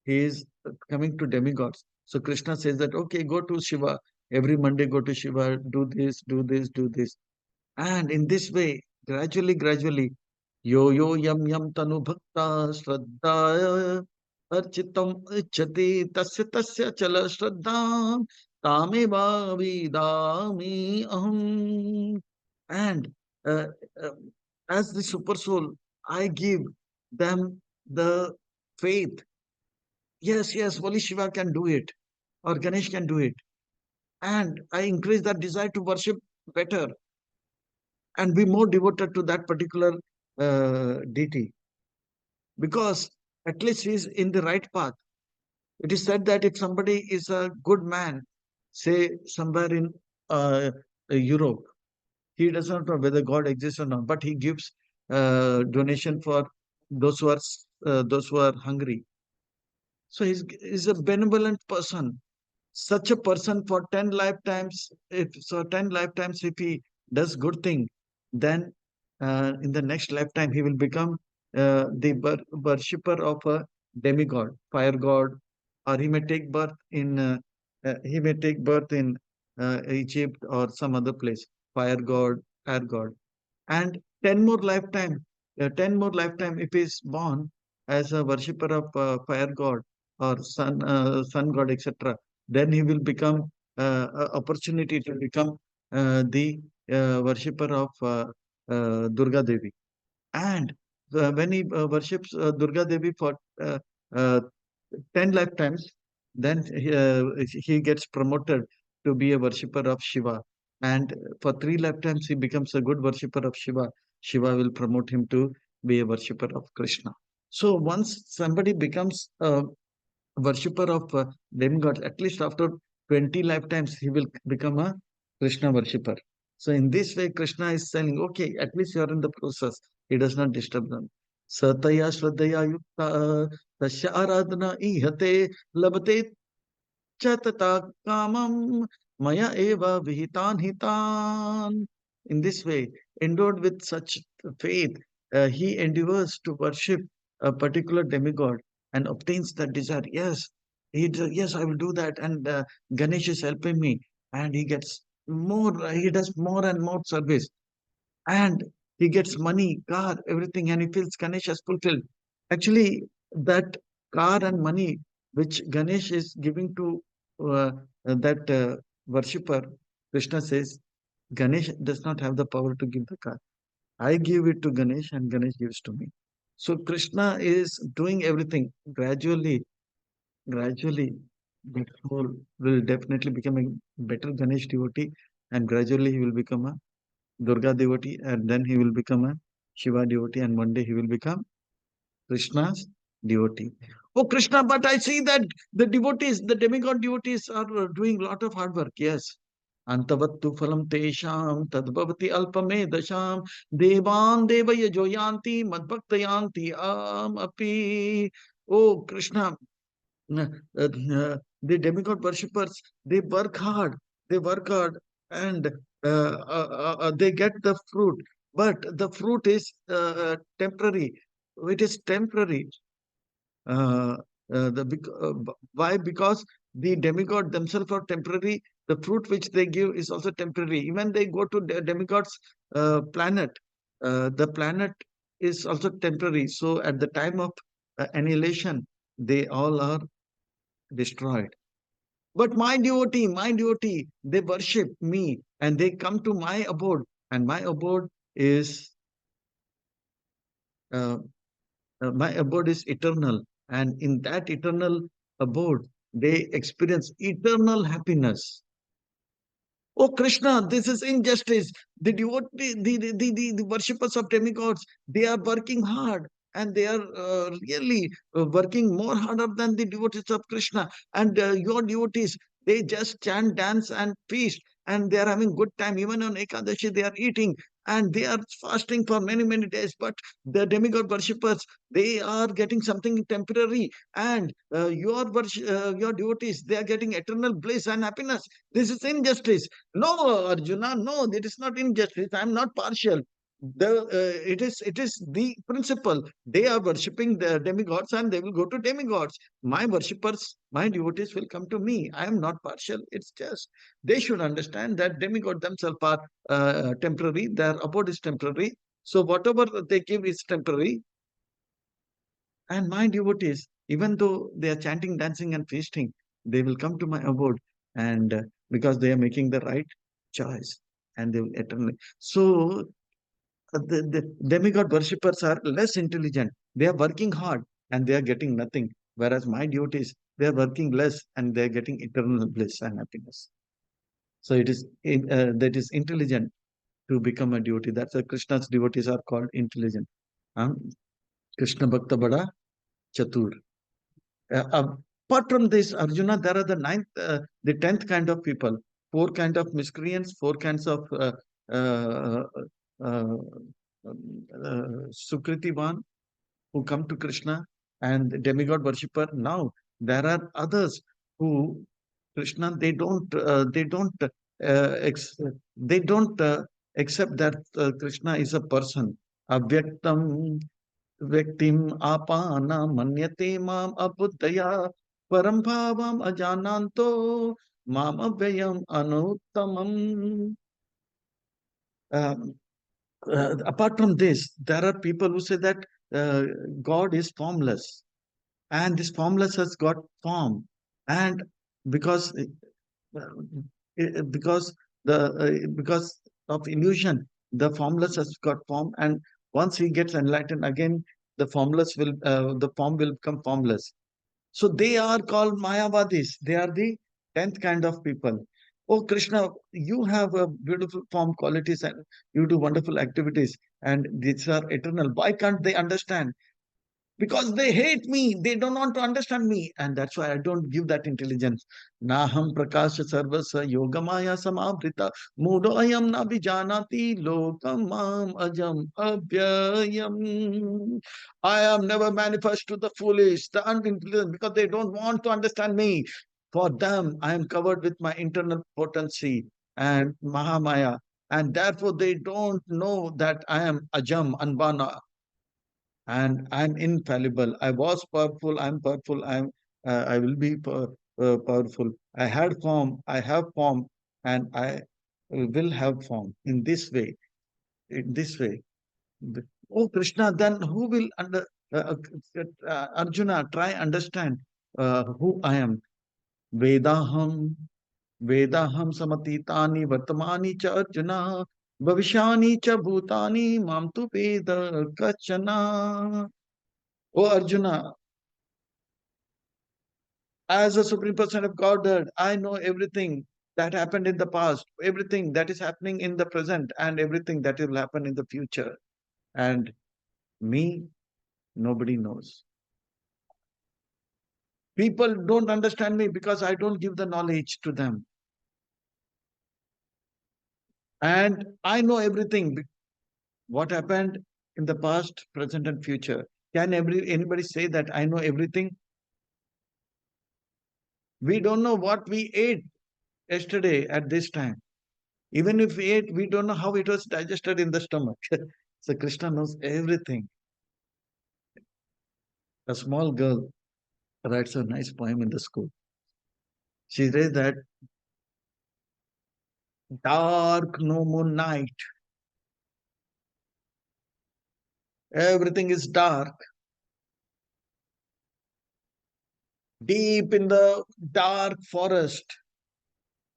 he is coming to demigods. So Krishna says that, okay, go to Shiva. Every Monday, go to Shiva, do this, do this, do this. And in this way, gradually, yo yo yam yam tanu bhakta shraddha architam ichati tasya tasya chala shraddha tame vidami aham. And uh, uh, as the super soul, I give them the faith. Yes, yes, only Shiva can do it, or Ganesh can do it. And I increase that desire to worship better and be more devoted to that particular deity because at least he is in the right path. It is said that if somebody is a good man, say somewhere in Europe, he does not know whether God exists or not, but he gives donation for those who are hungry. So he's a benevolent person. Such a person for 10 lifetimes, if so 10 lifetimes, if he does good thing, then in the next lifetime he will become the worshipper of a demigod, fire god, or he may take birth in Egypt or some other place, fire god, air god, and 10 more lifetime if he is born as a worshipper of fire god or sun god, etc., then he will become a opportunity to become the worshipper of Durga Devi. And when he worships Durga Devi for uh, uh, 10 lifetimes, then he gets promoted to be a worshipper of Shiva. And for 3 lifetimes, he becomes a good worshipper of Shiva. Shiva will promote him to be a worshipper of Krishna. So once somebody becomes a worshipper of demigods, at least after 20 lifetimes, he will become a Krishna worshipper. So in this way, Krishna is saying, okay, at least you are in the process. He does not disturb them. Sataya Shraddhaya Yukta Tasya aradhana ihate labate chatata kamam maya eva vihitan hitan. In this way, endowed with such faith, he endeavors to worship a particular demigod and obtains that desire. Yes, yes, I will do that. And Ganesh is helping me, and he gets more. He does more and more service, and he gets money, car, everything, and he feels Ganesh has fulfilled. Actually, that car and money which Ganesh is giving to that worshipper, Krishna says, Ganesh does not have the power to give the car. I give it to Ganesh, and Ganesh gives to me. So Krishna is doing everything gradually, gradually. That soul will definitely become a better Ganesh devotee, and gradually he will become a Durga devotee, and then he will become a Shiva devotee, and one day he will become Krishna's devotee. Oh, Krishna, but I see that the devotees, the demigod devotees, are doing a lot of hard work. Yes. Antavattu phalam tesham tadbhavati alpame dasham devan devaya joyanti madbhaktayanti api. Oh, Krishna, the demigod worshippers, they work hard, and they get the fruit, but the fruit is temporary. It is temporary. uh, why? Because the demigod themselves are temporary. The fruit which they give is also temporary. Even they go to the demigod's planet, the planet is also temporary. So at the time of annihilation, they all are destroyed. But my devotee, they worship me and they come to my abode, and uh, my abode is eternal, and in that eternal abode, they experience eternal happiness. Oh Krishna, this is injustice. The devotee, the worshippers of demigods, they are working hard, and they are really working more harder than the devotees of Krishna. And your devotees, they just chant, dance, and feast, and they are having good time. Even on Ekadashi, they are eating, and they are fasting for many, many days. But the demigod worshippers, they are getting something temporary, and your devotees, they are getting eternal bliss and happiness. This is injustice. No, Arjuna, no, it is not injustice. I am not partial. It is the principle. They are worshipping the demigods, and they will go to demigods. My worshippers, my devotees will come to me. I am not partial. It's just they should understand that demigod themselves are temporary. Their abode is temporary. So whatever they give is temporary. And my devotees, even though they are chanting, dancing, and feasting, they will come to my abode, and because they are making the right choice, and they will eternally. So the demigod worshippers are less intelligent. They are working hard and they are getting nothing. Whereas my devotees, they are working less and they are getting eternal bliss and happiness. So that is intelligent to become a devotee. That's why Krishna's devotees are called intelligent. Um, Krishna Bhakta Bada Chatur. Apart from this, Arjuna, there are the 10th kind of people, four kind of miscreants, four kinds of uh, uh, Sukritivan who come to Krishna, and demigod worshipper. Now there are others who Krishna, they don't accept that Krishna is a person. Avyaktam Vyaktim apana manyate mam abuddhaya param bhavam ajananto mam avyayam anuttamam. Um, Apart from this, there are people who say that uh, God is formless, and this formless has got form, and because because because of illusion, the formless has got form, and once he gets enlightened again, the form will become formless. So they are called Mayavadis. They are the 10th kind of people. Oh Krishna, you have a beautiful form qualities, and you do wonderful activities, and these are eternal. Why can't they understand? because they hate me. They don't want to understand me. And that's why I don't give that intelligence. Naham prakasha sarvasa yogamaya samavrita mudo ayam na vijanati lokamam ajam abhyayam. I am never manifest to the foolish, the unintelligent, because they don't want to understand me. For them, I am covered with my internal potency and Mahamaya. And therefore, they don't know that I am Ajam, Anbana, and I'm infallible. I was powerful. I'm powerful. I will be powerful. I had form. I have form, and I will have form in this way. In this way. Oh Krishna, then who will Arjuna try understand who I am? Vedaham, Vedaham samatitani vartamani cha Arjuna. Bhavishani cha bhutani mam tu veda kachana. Oh Arjuna, as a supreme person of Godhead, I know everything that happened in the past, everything that is happening in the present, and everything that will happen in the future. And me, nobody knows. People don't understand me because I don't give the knowledge to them. And I know everything. What happened in the past, present, and future. Can anybody say that I know everything? We don't know what we ate yesterday at this time. Even if we ate, we don't know how it was digested in the stomach. So Krishna knows everything. A small girl writes a nice poem in the school. She says that dark no more night. Everything is dark. Deep in the dark forest,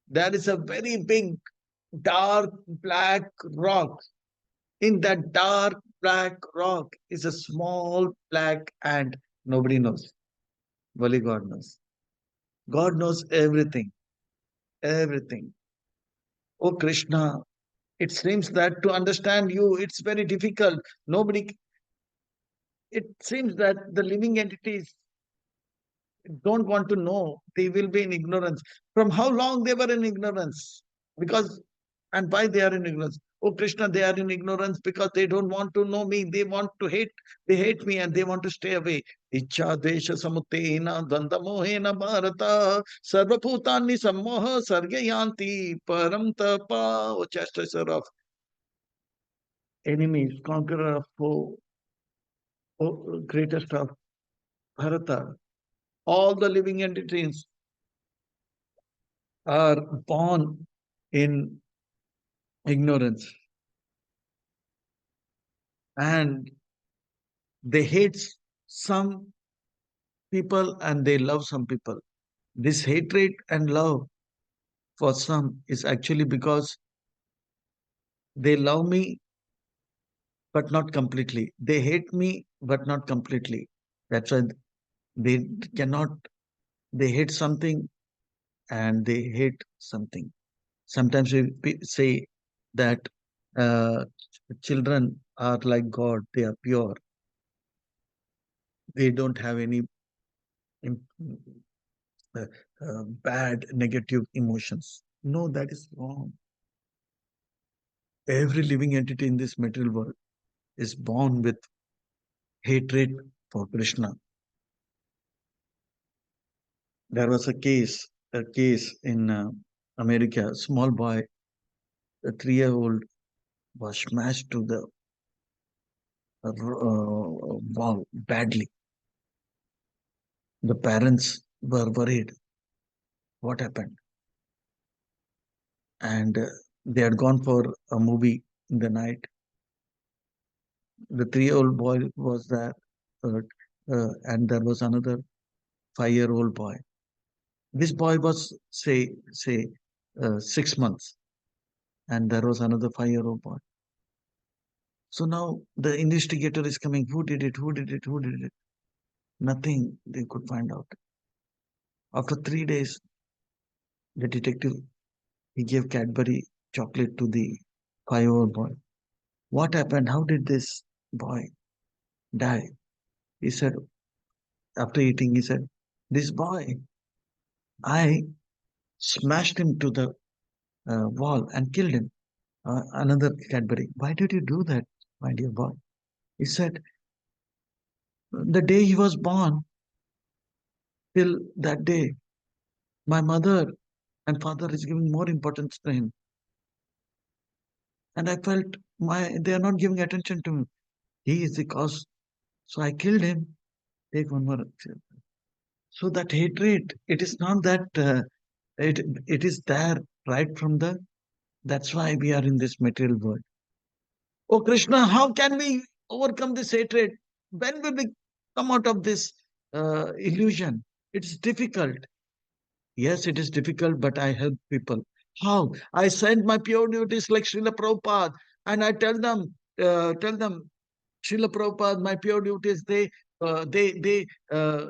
there is a very big dark black rock. In that dark black rock is a small black ant. Nobody knows. Only God knows. God knows everything. Everything. Oh Krishna, it seems that to understand you, it's very difficult. Nobody, it seems that the living entities don't want to know. They will be in ignorance. From how long they were in ignorance? Because, and why they are in ignorance? Oh Krishna, they are in ignorance because they don't want to know me. They want to hate. They hate me and they want to stay away. Ichha desha samutena dandamohena bharata sarvabhutani sammoha sargayanti param tapa. Oh chastiser of enemies, conqueror of foe, oh, greatest of Bharata. All the living entities are born in ignorance and they hate some people and they love some people. This hatred and love for some is actually because they love me but not completely. They hate me but not completely. That's why they cannot, they hate something and they hate something. Sometimes we say that uh, children are like God, they are pure, they don't have any im- uh, bad negative emotions. No, that is wrong. Every living entity in this material world is born with hatred for Krishna. There was a case in America. A small boy, a 3-year-old, was smashed to the wall badly. The parents were worried. What happened? And they had gone for a movie in the night. The 3-year-old boy was there, and there was another 5-year-old boy. This boy was say 6 months, and there was another 5-year-old boy. So now the investigator is coming. Who did it? Who did it? Who did it? Nothing they could find out. After 3 days, the detective he gave Cadbury chocolate to the 5-year-old boy. What happened? How did this boy die? He said, after eating, he said, this boy, I smashed him to the wall and killed him. Another Cadbury. Why did you do that, my dear boy? He said, the day he was born, till that day, my mother and father is giving more importance to him. And I felt they are not giving attention to him. He is the cause. So I killed him. Take one more. So that hatred, it is not that it it is there right from the. That's why we are in this material world. Oh Krishna, how can we overcome this hatred? When will we come out of this illusion? It's difficult. Yes, it is difficult, but I help people. How? I send my pure devotees like Srila Prabhupada, and I tell them, Srila Prabhupada, my pure devotees, uh, they they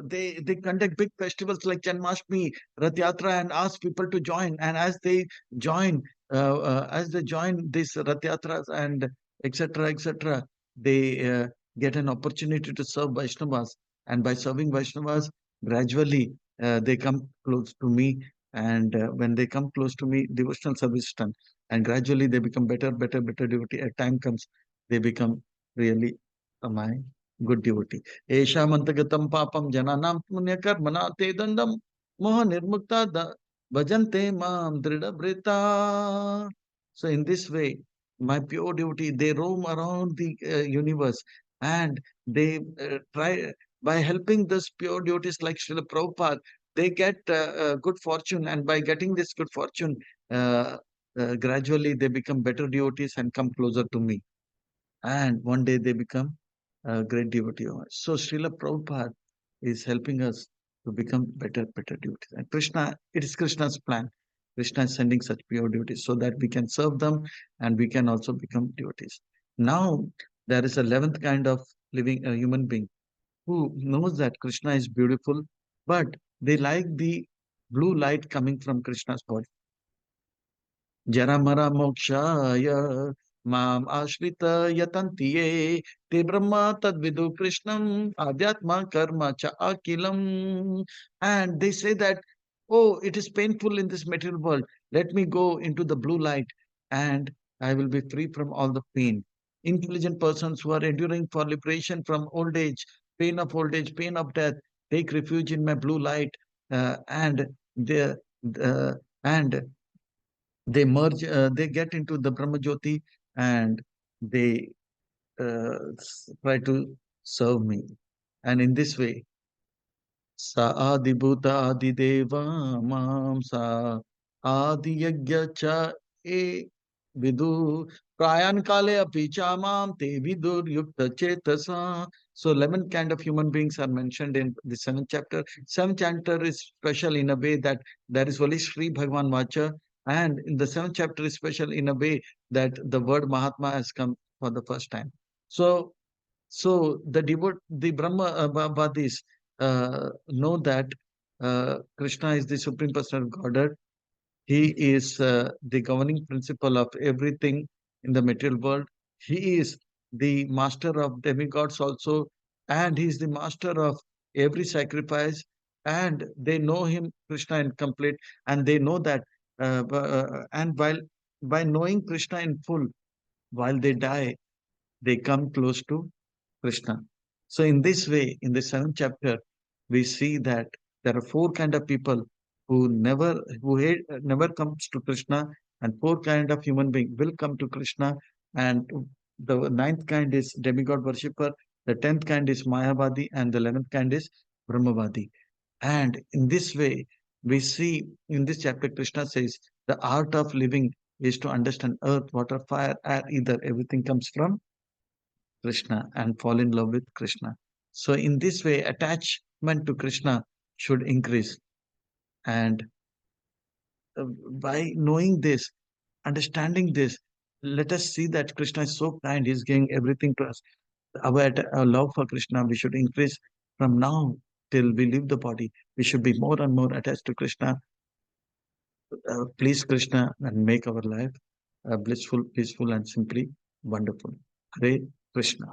they conduct big festivals like Janmashtami, Rath Yatra, and ask people to join. And join, as they join these Rath Yatras and etc., they get an opportunity to serve Vaishnavas. And by serving Vaishnavas, gradually they come close to me. And when they come close to me, devotional service is done. And gradually they become better devotee. At time comes, they become really my good devotee. Eshamantagatam papam jananam punyakarmana te dandam moha nirmukta bhajante mam drida. So in this way, my pure devotee, they roam around the universe, and they try, by helping this pure devotees like Srila Prabhupada, they get good fortune, and by getting this good fortune, uh, gradually they become better devotees and come closer to me. And one day they become a great devotee of ours. So Srila Prabhupada is helping us to become better devotees. And Krishna, it is Krishna's plan. Krishna is sending such pure devotees so that we can serve them and we can also become devotees. Now, there is a 11th kind of living human being who knows that Krishna is beautiful, but they like the blue light coming from Krishna's body. Jaramara mokshaya mam ashrita yatantiye te brahma tadvidu krishnam adhyatma karma cha akilam. And they say that, oh, it is painful in this material world. Let me go into the blue light and I will be free from all the pain. Intelligent persons who are enduring for liberation from old age, pain of death, take refuge in my blue light, and they, uh, and they get into the Brahma Jyoti, and they try to serve me. And in this way, sa adibhuta adideva mam sa adiyagya cha e vidu prayan kale api cha mam te vidur yukta chetasa. So 11 kind of human beings are mentioned in the seventh chapter. Seventh chapter is special in a way that there is only Sri Bhagavan Vacha, and in the seventh chapter is special in a way that the word Mahatma has come for the first time. So the Brahmavadis know that Krishna is the Supreme Personal Godhead. He is the governing principle of everything in the material world. He is the master of demigods also, and he is the master of every sacrifice. And they know him, Krishna, in complete, and they know that. And while by knowing Krishna in full, while they die, they come close to Krishna. So in this way, in the seventh chapter, we see that there are four kind of people who never comes to Krishna, and four kind of human being will come to Krishna. And the ninth kind is demigod worshipper, the 10th kind is Mayavadi, and the 11th kind is Brahmavadi. And in this way, we see in this chapter, Krishna says the art of living is to understand earth, water, fire, air, ether. Everything comes from Krishna and fall in love with Krishna. So, in this way, attachment to Krishna should increase. And by knowing this, understanding this, let us see that Krishna is so kind, He's giving everything to us. Our love for Krishna, we should increase from now till we leave the body. We should be more and more attached to Krishna. Please, Krishna, and make our life blissful, peaceful, and simply wonderful. Hare Krishna.